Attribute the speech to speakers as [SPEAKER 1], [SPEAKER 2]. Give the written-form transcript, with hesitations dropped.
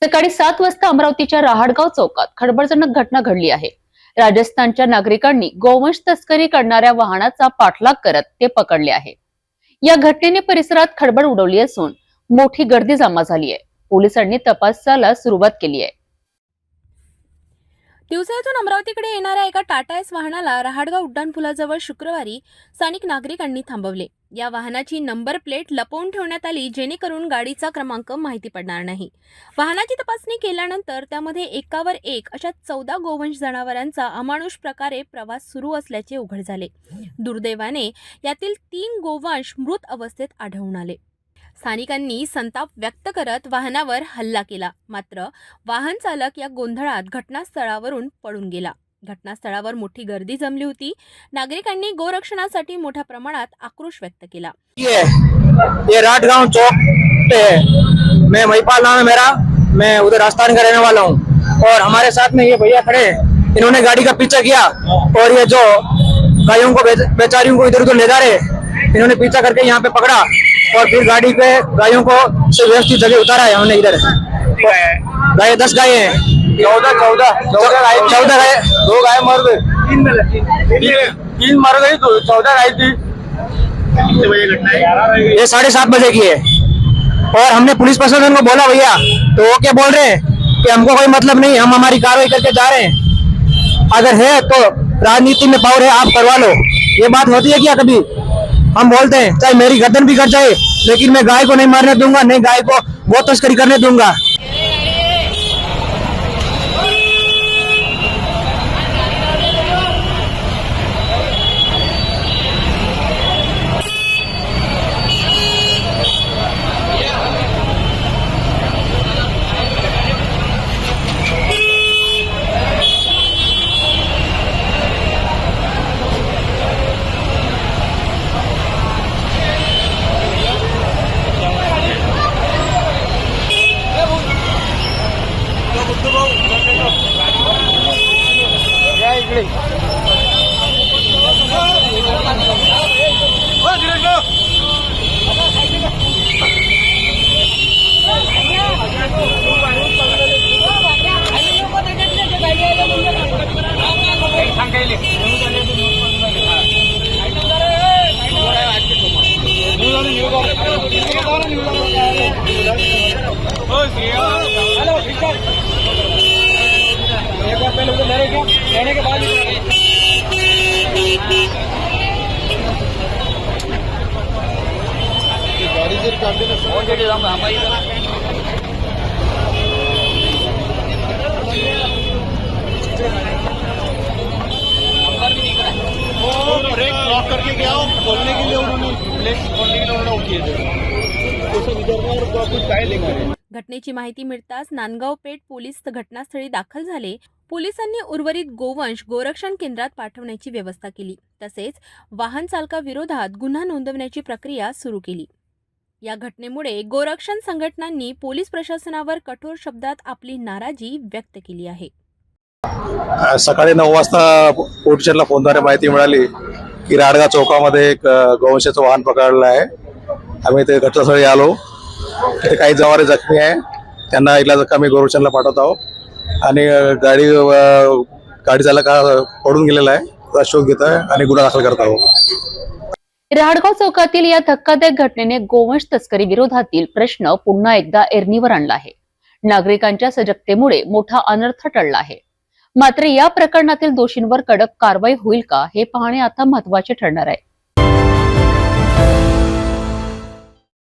[SPEAKER 1] सकाळी 7 वाजता अमरावतीच्या रहाटगाव चौकात खळबळजनक घटना घडली आहे। राजस्थानच्या नागरिकांनी गोवंश तस्करी करणाऱ्या वाहनाचा पाठलाग करत ते पकडले आहे। या घटनेने परिसरात खळबळ उडवली असून मोठी गर्दी जमा झाली आहे। पोलिसांनी तपासाला सुरुवात केली आहे।
[SPEAKER 2] दिवसातून अमरावतीकडे येणाऱ्या एका टाटा एस वाहनाला रहाटगाव उड्डाणपुलाजवळ शुक्रवारी स्थानिक नागरिकांनी थांबवले। या वाहनाची नंबर प्लेट लपवून ठेवण्यात आली, जेणेकरून गाडीचा क्रमांक माहिती पडणार नाही। वाहनाची तपासणी केल्यानंतर त्यामध्ये एकावर एक अशा 14 गोवंश जनावरांचा अमानुष प्रकारे प्रवास सुरू असल्याचे उघड झाले। दुर्दैवाने यातील 3 गोवंश मृत अवस्थेत आढळून आले। स्थानिकांनी संताप व्यक्त करत वाहनावर हल्ला केला, मात्र वाहन चालक या गोंधळात घटनास्थळावरून पळून गेला। घटनास्थळावर मोठी गर्दी जमली होती। नागरिकांनी गोरक्षणासाठी मोठ्या प्रमाणात आक्रोश व्यक्त केला।
[SPEAKER 3] ये राटगांव चौक पे है। मैं महिपाल नाम है मेरा, मैं उधर राजस्थान का रहने वाला हूँ। और हमारे साथ में ये भैया खड़े हैं, इन्होंने गाड़ी का पीछा किया और ये जो गायों को बेचारियों को इधर उधर ले जा रहे, इन्होंने पीछा करके यहाँ पे पकड़ा और फिर गाड़ी पे गायों को व्यवस्थित जगह उतारा है। हमने इधर गाय 10 गाय हैं, 14 गाय, 2 गाय मर गई, 3 मर गई, 14 गाय थी। कितने बजे घटना है? ये 7:30 बजे की है। और हमने पुलिस प्रशासन को बोला भैया, तो वो क्या बोल रहे हैं कि हमको कोई मतलब नहीं, हम हमारी कार्रवाई करके जा रहे हैं। अगर है तो राजनीति में पावर है, आप करवा लो। ये बात होती है क्या कभी? हम बोलते हैं चाहे मेरी गर्दन भी कट जाए, लेकिन मैं गाय को नहीं मारने दूंगा, नहीं गाय को वो तस्करी करने दूंगा। लेने के बाद गाड़ी से ब्रेक लॉक करके गया खोलने के लिए उन्होंने ब्रेक खोलने के लिए उन्होंने उठिए थे कुछ गाय लेकर।
[SPEAKER 2] घटनेची माहिती मिळताच नांदगाव पेठ पोलीस घटनास्थळी दाखल झाले। पोलिसांनी उर्वरित गोवंश गोरक्षण केंद्रात पाठवण्याची व्यवस्था केली, तसेच वाहन चालकाविरोधात गुन्हा नोंदवण्याची प्रक्रिया सुरू केली। या घटनेमुळे गोरक्षण संघटनांनी पोलीस प्रशासनावर कठोर शब्दात आपली नाराजी व्यक्त केली आहे।
[SPEAKER 4] सकाळी 9 वाजता पोलिसांना फोनद्वारे माहिती मिळाली की राडगाव चौकामध्ये एक गोवंशाचं वाहन पकडलं आहे। आम्ही ते घटनास्थळी आलो, तिथे काही जनावरे जखमी आहे, त्यांना इलाजासाठी गोरक्षणला पाठवत आहोत आणि गाडी चालक पडून गेलेला आहे, त्याचा शोध घेत आहे आणि गुन्हा दाखल करत आहोत।
[SPEAKER 1] रहाटगाव चौकातील या धक्कादायक घटनेने गोवंश तस्करी विरोधातील प्रश्न पुन्हा एकदा ऐरणीवर आणला आहे। नागरिकांच्या सजगतेमुळे मोठा अनर्थ टळला आहे, मात्र या प्रकरणातील दोषींवर कडक कारवाई होईल का हे पाहणे आता महत्त्वाचे ठरणार आहे।